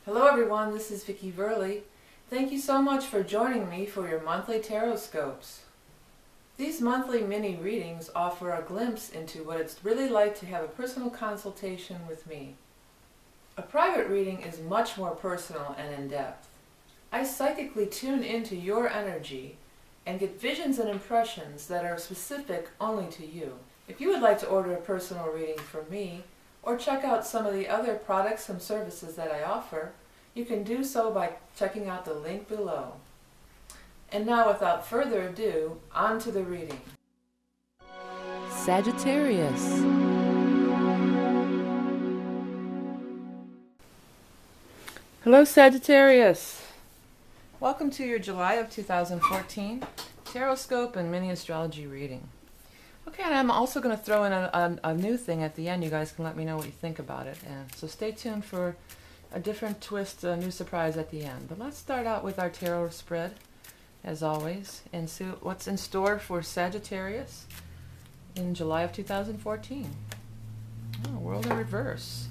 Hello everyone, this is Vicki Verley. Thank you so much for joining me for your monthly Tarotscopes. These monthly mini readings offer a glimpse into what it's really like to have a personal consultation with me. A private reading is much more personal and in-depth. I psychically tune into your energy and get visions and impressions that are specific only to you. If you would like to order a personal reading from me, or check out some of the other products and services that I offer, you can do so by checking out the link below. And now, without further ado, on to the reading. Sagittarius. Hello Sagittarius. Welcome to your July of 2014 Tarotscope and mini astrology reading. Okay, and I'm also going to throw in a new thing at the end. You guys can let me know what you think about it. And so stay tuned for a different twist, a new surprise at the end. But let's start out with our tarot spread, as always, and see what's in store for Sagittarius in July of 2014. Oh, World in Reverse.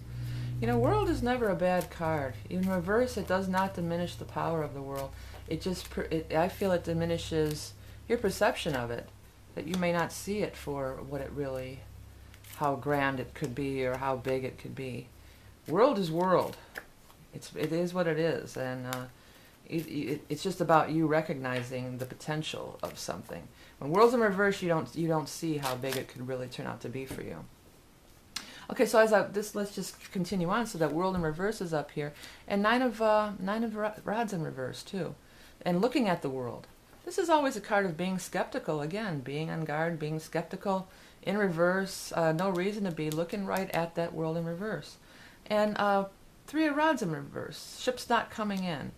You know, World is never a bad card. In reverse, it does not diminish the power of the world. It just, I feel it diminishes your perception of it. That you may not see it for what it really, how grand it could be or how big it could be. World is world. It is what it is, and it's just about you recognizing the potential of something. When world's in reverse, you don't see how big it could really turn out to be for you. Okay, so let's just continue on. So that world in reverse is up here, and nine of rods in reverse too, and looking at the world. This is always a card of being skeptical, again, being on guard, being skeptical, in reverse, no reason to be looking right at that world in reverse. And three of rods in reverse, ships not coming in.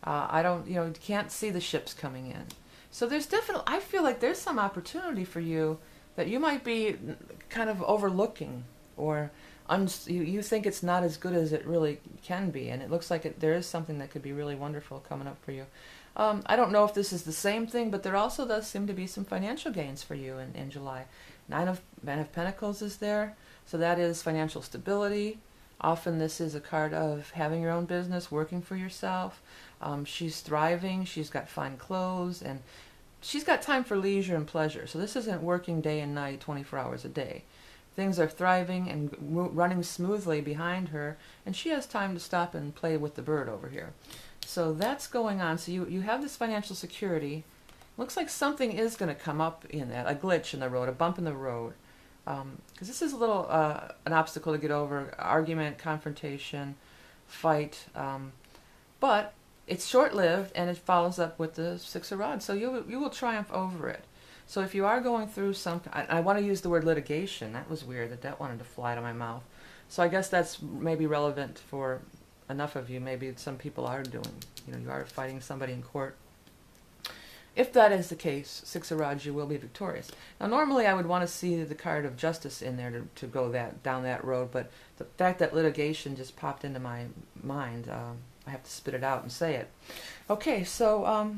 You can't see the ships coming in. So there's definitely, I feel like there's some opportunity for you that you might be kind of overlooking, or you think it's not as good as it really can be, and it looks like there is something that could be really wonderful coming up for you. I don't know if this is the same thing, but there also does seem to be some financial gains for you in July. Man of Pentacles is there, so that is financial stability. Often this is a card of having your own business, working for yourself. She's thriving, she's got fine clothes, and she's got time for leisure and pleasure. So this isn't working day and night, 24 hours a day. Things are thriving and running smoothly behind her, and she has time to stop and play with the bird over here. So that's going on. So you have this financial security. Looks like something is going to come up in that, a glitch in the road, a bump in the road. Because this is a little an obstacle to get over, argument, confrontation, fight. But it's short-lived, and it follows up with the Six of Rods. So you will triumph over it. So if you are going through I want to use the word litigation. That was weird that wanted to fly out of my mouth. So I guess that's maybe relevant for enough of you. Maybe some people are doing, you are fighting somebody in court. If that is the case, Six of Rods, you will be victorious. Now normally I would want to see the card of justice in there to go down that road, but the fact that litigation just popped into my mind, I have to spit it out and say it. Okay, so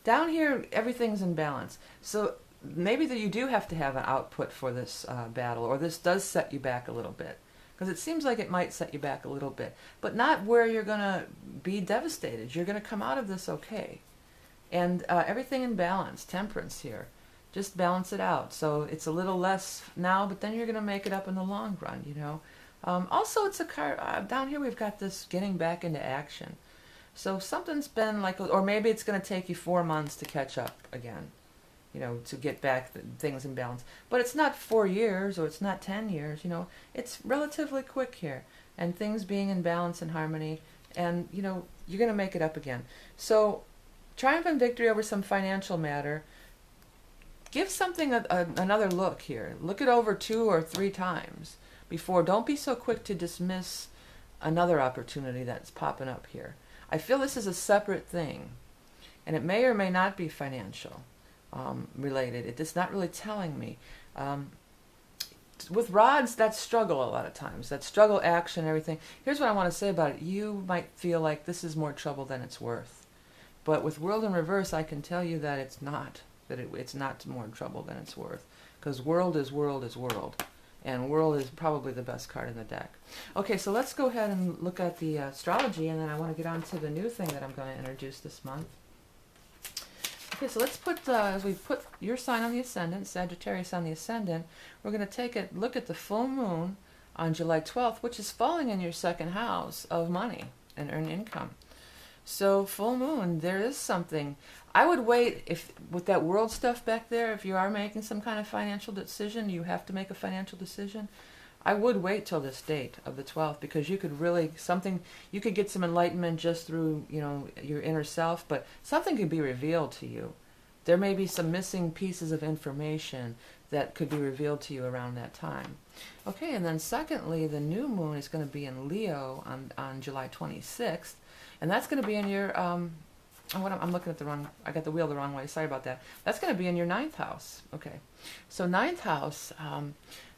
down here everything's in balance. So maybe that you do have to have an output for this battle, or this does set you back a little bit. Because it seems like it might set you back a little bit. But not where you're going to be devastated. You're going to come out of this okay. And everything in balance, temperance here. Just balance it out. So it's a little less now, but then you're going to make it up in the long run, Also, it's a card, down here we've got this getting back into action. So something's been like, or maybe it's going to take you 4 months to catch up again. To get back things in balance. But it's not 4 years, or it's not 10 years, It's relatively quick here. And things being in balance and harmony, and, you're going to make it up again. So, triumph and victory over some financial matter. Give something another look here. Look it over 2 or 3 times before. Don't be so quick to dismiss another opportunity that's popping up here. I feel this is a separate thing. And it may or may not be financial. Related. It's not really telling me. With rods, that's struggle a lot of times. That struggle, action, everything. Here's what I want to say about it. You might feel like this is more trouble than it's worth. But with world in reverse, I can tell you that it's not. That it's not more trouble than it's worth. Because world is world is world. and World is probably the best card in the deck. Okay, so let's go ahead and look at the astrology, and then I want to get on to the new thing that I'm going to introduce this month. Okay, so let's put, as we put your sign on the ascendant, Sagittarius on the ascendant, we're going to take a look at the full moon on July 12th, which is falling in your second house of money and earned income. So full moon, there is something. I would wait, if with that world stuff back there, if you are making some kind of financial decision, you have to make a financial decision, I would wait till this date of the 12th, because you could really, you could get some enlightenment just through, your inner self, but something could be revealed to you. There may be some missing pieces of information that could be revealed to you around that time. Okay, and then secondly, the new moon is going to be in Leo on July 26th, and that's going to be in your, I'm looking at the wrong, I got the wheel the wrong way, sorry about that. That's going to be in your 9th house. Okay, so 9th house,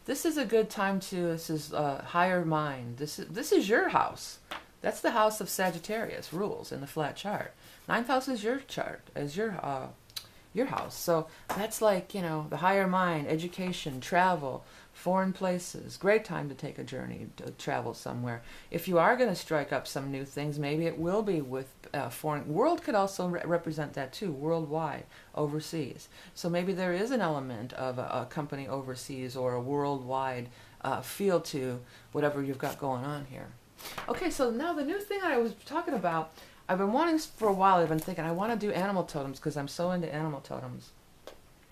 this is a good time this is higher mind. This is your house. That's the house of Sagittarius, rules in the flat chart. 9th house is your chart, is your house. So that's like, the higher mind, education, travel, foreign places. Great time to take a journey, to travel somewhere. If you are going to strike up some new things, maybe it will be with foreign. World could also represent that too, worldwide, overseas. So maybe there is an element of a company overseas or a worldwide feel to whatever you've got going on here. Okay, so now the new thing I was talking about, I've been wanting for a while, I've been thinking I want to do animal totems because I'm so into animal totems.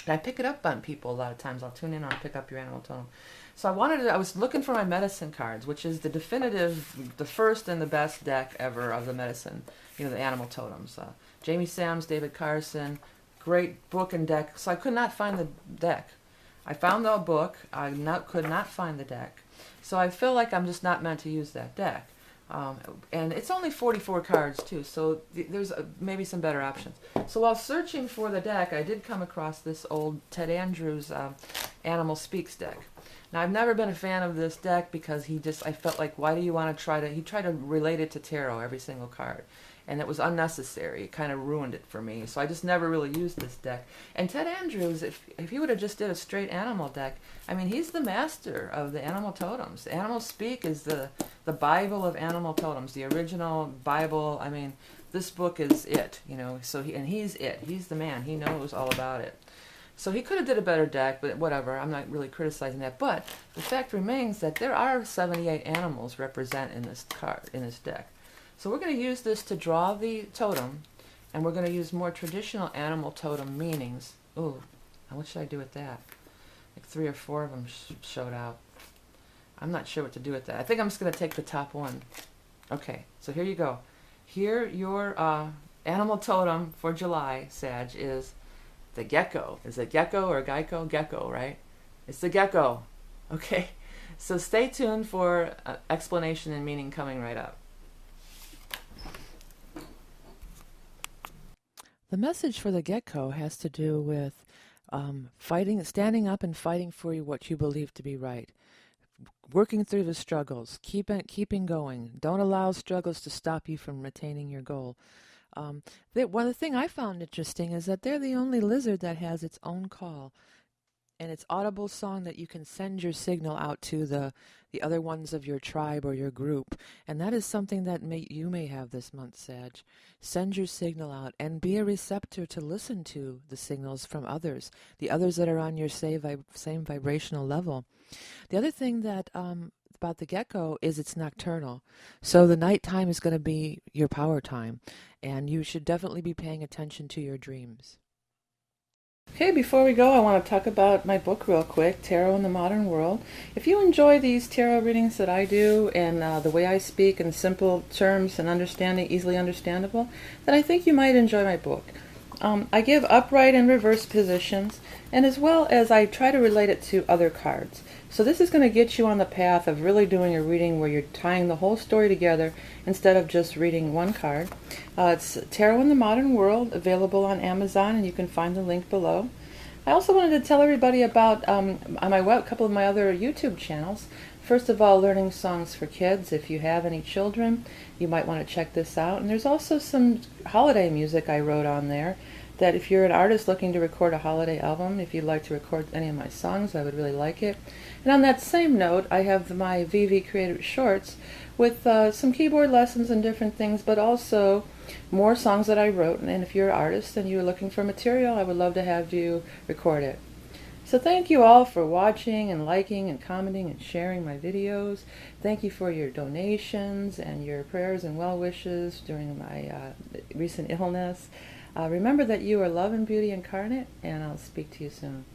And I pick it up on people a lot of times. I'll tune in and pick up your animal totem. So I was looking for my medicine cards, which is the definitive, the first and the best deck ever of the medicine, the animal totems. Jamie Sams, David Carson, great book and deck. So I could not find the deck. I found the book, I could not find the deck. So I feel like I'm just not meant to use that deck. And it's only 44 cards too, so there's maybe some better options. So while searching for the deck, I did come across this old Ted Andrews Animal Speaks deck. Now I've never been a fan of this deck because I felt like, why do you want to he tried to relate it to tarot, every single card. And it was unnecessary. It kind of ruined it for me. So I just never really used this deck. And Ted Andrews, if he would have just did a straight animal deck, I mean, he's the master of the animal totems. Animal Speak is the Bible of animal totems, the original Bible. I mean, this book is it, So he's it. He's the man. He knows all about it. So he could have did a better deck, but whatever. I'm not really criticizing that. But the fact remains that there are 78 animals represented in this card, in this deck. So we're going to use this to draw the totem, and we're going to use more traditional animal totem meanings. Ooh, what should I do with that? Like 3 or 4 of them showed out. I'm not sure what to do with that. I think I'm just going to take the top one. Okay, so here you go. Here, your animal totem for July, Sag, is the gecko. Is it gecko or geico? Gecko, right? It's the gecko. Okay, so stay tuned for explanation and meaning coming right up. The message for the gecko has to do with standing up and fighting for what you believe to be right. Working through the struggles, keeping going. Don't allow struggles to stop you from attaining your goal. One of the things I found interesting is that they're the only lizard that has its own call. And it's audible song that you can send your signal out to the other ones of your tribe or your group. And that is something that you may have this month, Sag. Send your signal out and be a receptor to listen to the signals from others, the others that are on your same vibrational level. The other thing that about the gecko is it's nocturnal. So the nighttime is going to be your power time. And you should definitely be paying attention to your dreams. Okay, before we go, I want to talk about my book real quick, Tarot in the Modern World. If you enjoy these tarot readings that I do and the way I speak in simple terms and easily understandable, then I think you might enjoy my book. I give upright and reverse positions, and as well as I try to relate it to other cards. So this is going to get you on the path of really doing a reading where you're tying the whole story together instead of just reading one card. It's Tarot in the Modern World, available on Amazon, and you can find the link below. I also wanted to tell everybody about on my a couple of my other YouTube channels. First of all, Learning Songs for Kids. If you have any children, you might want to check this out. And there's also some holiday music I wrote on there. that if you're an artist looking to record a holiday album, if you'd like to record any of my songs, I would really like it. And on that same note, I have my VV Creative Shorts with some keyboard lessons and different things, but also more songs that I wrote. And if you're an artist and you're looking for material, I would love to have you record it. So thank you all for watching and liking and commenting and sharing my videos. Thank you for your donations and your prayers and well wishes during my recent illness. Remember that you are love and beauty incarnate, and I'll speak to you soon.